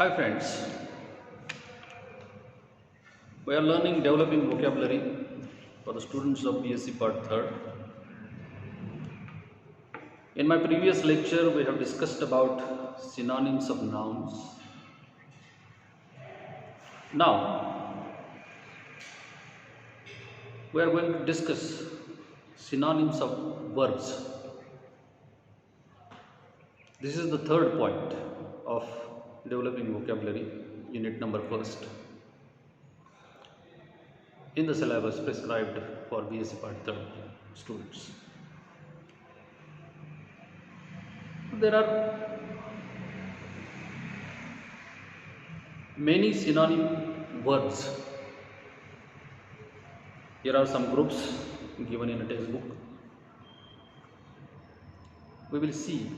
Hi friends, we are learning developing vocabulary for the students of BSc Part 3rd. In my previous lecture, we have discussed about synonyms of nouns. Now, we are going to discuss synonyms of verbs. This is the third point of developing vocabulary, unit number 1st, in the syllabus prescribed for BSc Part 3rd students. There are many synonym words. Here are some groups given in a textbook. We will see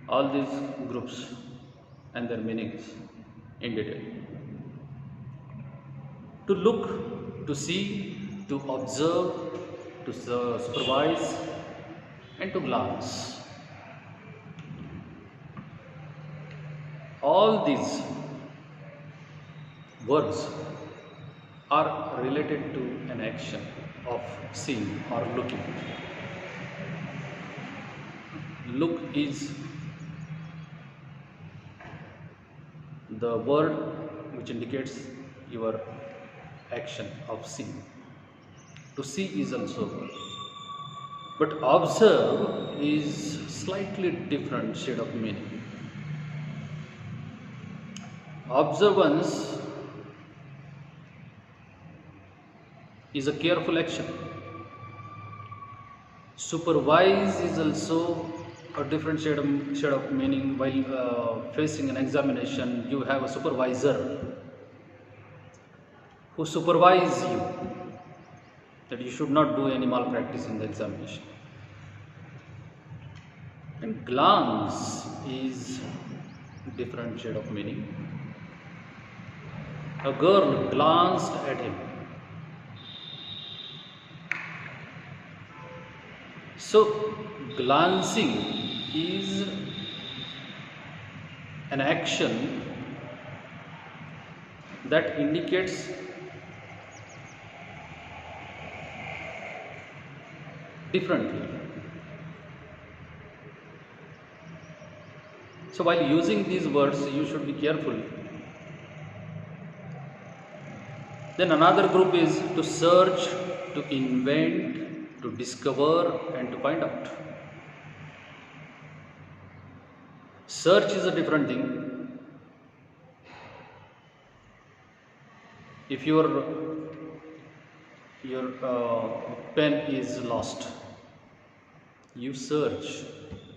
all these groups and their meanings in detail. To look, to see, to observe, to supervise, and to glance. All these words are related to an action of seeing or looking. Look is the word which indicates your action of seeing. To see is also a word. But observe is slightly different shade of meaning. Observance is a careful action. Supervise is also a different shade of meaning. While facing an examination, you have a supervisor who supervises you that you should not do any malpractice in the examination. And glance is a different shade of meaning. A girl glanced at him. So, glancing is an action that indicates differently. So, while using these words, you should be careful. Then another group is to search, to invent, to discover, and to find out. Search is a different thing. If your pen is lost, you search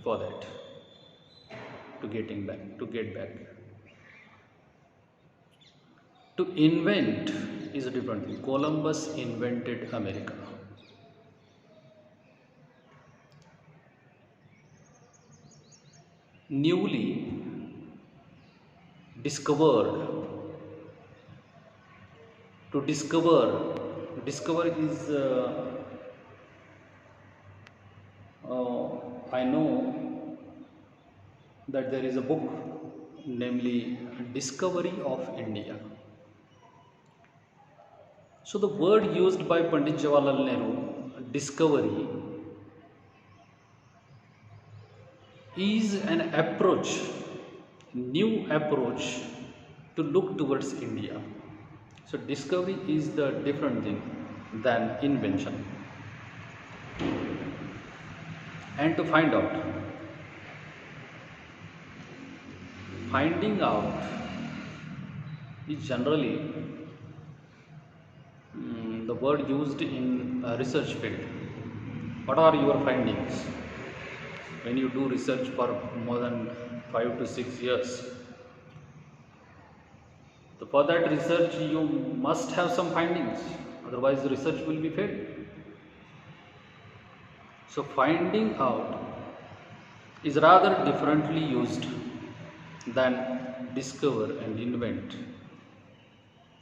for that to get back. To invent is a different thing. Columbus invented America. Newly discovered. To discover is I know that there is a book, namely Discovery of India. So the word used by Pandit Jawaharlal Nehru, discovery, is an approach, new approach to look towards India. So discovery is the different thing than invention. And to find out. Finding out is generally the word used in a research field. What are your findings? When you do research for more than 5 to 6 years, so for that research you must have some findings, otherwise the research will be failed. So finding out is rather differently used than discover and invent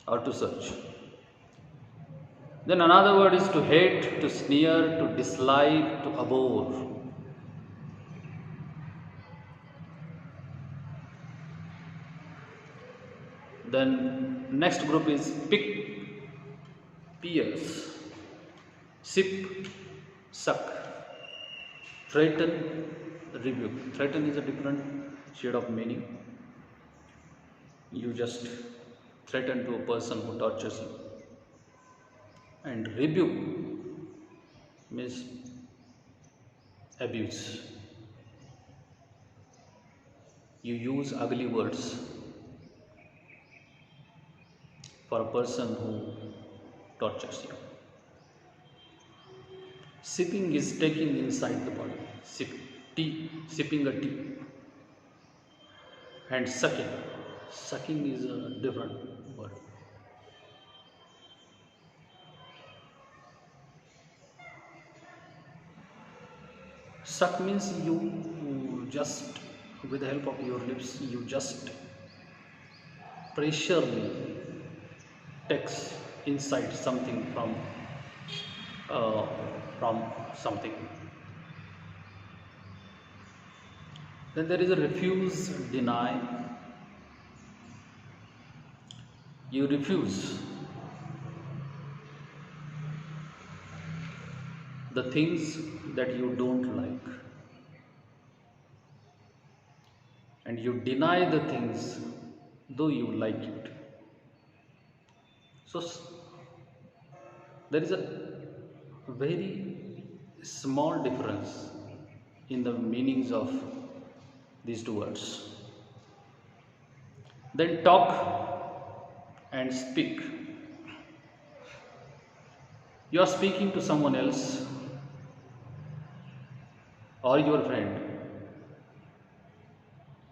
or to search. Then another word is to hate, to sneer, to dislike, to abhor. Then next group is pick, pierce, sip, suck, threaten, rebuke. Threaten is a different shade of meaning. You just threaten to a person who tortures you. And rebuke means abuse. You use ugly words for a person who tortures you. Sipping is taking inside the body. Sipping a tea. And sucking. Sucking is a different word. Suck means you just, with the help of your lips, you just pressurely takes inside something from something. Then there is a refuse, deny. You refuse the things that you don't like, and you deny the things though you like it. So there is a very small difference in the meanings of these two words. Then talk and speak. You are speaking to someone else or your friend.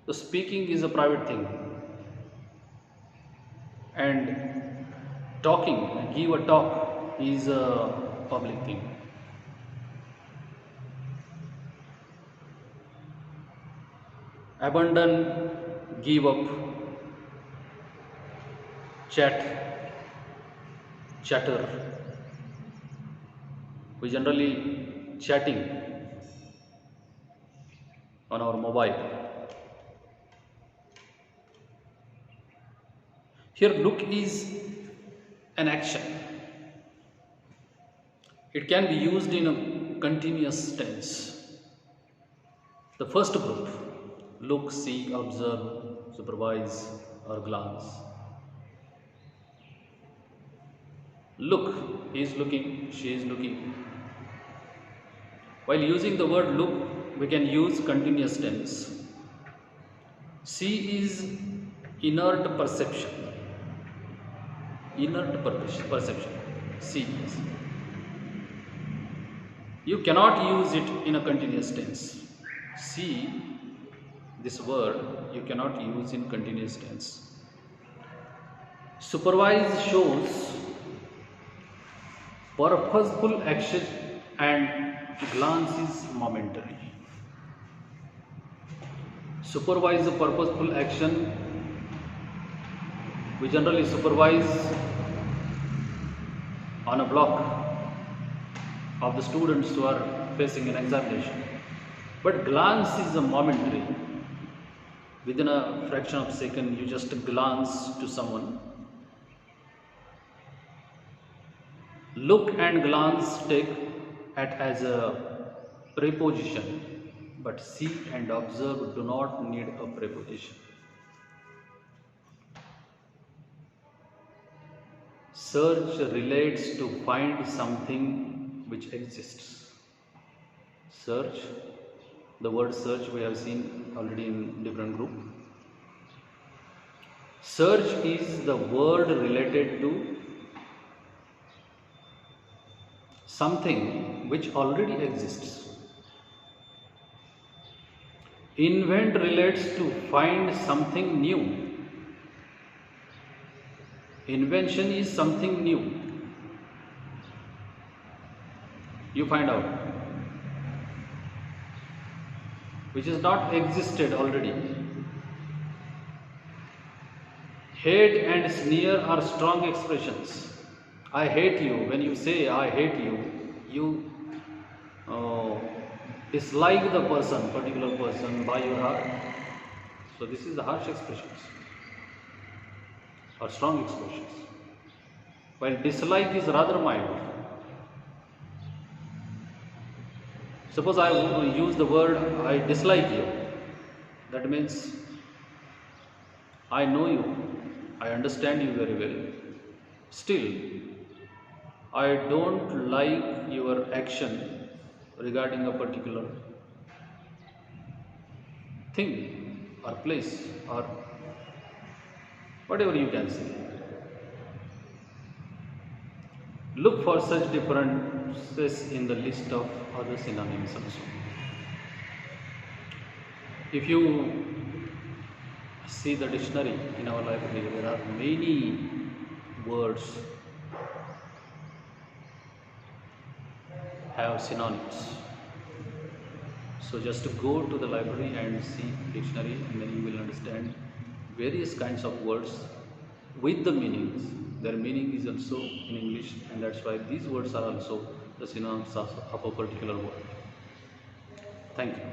So speaking is a private thing, and talking, give a talk, is a public thing. Abandon, give up, chat, chatter. We generally chatting on our mobile. Here look is an action. It can be used in a continuous tense. The first group, look, see, observe, supervise, or glance. Look, he is looking, she is looking. While using the word look, we can use continuous tense. See is inert perception. Inert perception. See is. You cannot use it in a continuous tense. See, this word you cannot use in continuous tense. Supervise shows purposeful action, and glance is momentary. Supervise a purposeful action. We generally supervise on a block of the students who are facing an examination. But glance is a momentary. Within a fraction of a second, you just glance to someone. Look and glance take it as a preposition, but see and observe do not need a preposition. Search relates to find something which exists. Search, the word search we have seen already in different group. Search is the word related to something which already exists. Invent relates to find something new. Invention is something new. You find out, which is not existed already. Hate and sneer are strong expressions. I hate you. When you say I hate you, you dislike the person, particular person, by your heart. So this is the harsh expressions. or strong expressions, while dislike is rather mild. Suppose I use the word I dislike you, that means I know you, I understand you very well. Still, I don't like your action regarding a particular thing or place or whatever you can say. Look for such differences in the list of other synonyms also. If you see the dictionary in our library, there are many words have synonyms. So just go to the library and see dictionary, and then you will understand various kinds of words with the meanings. Their meaning is also in English, and that's why these words are also the synonyms of a particular word. Thank you.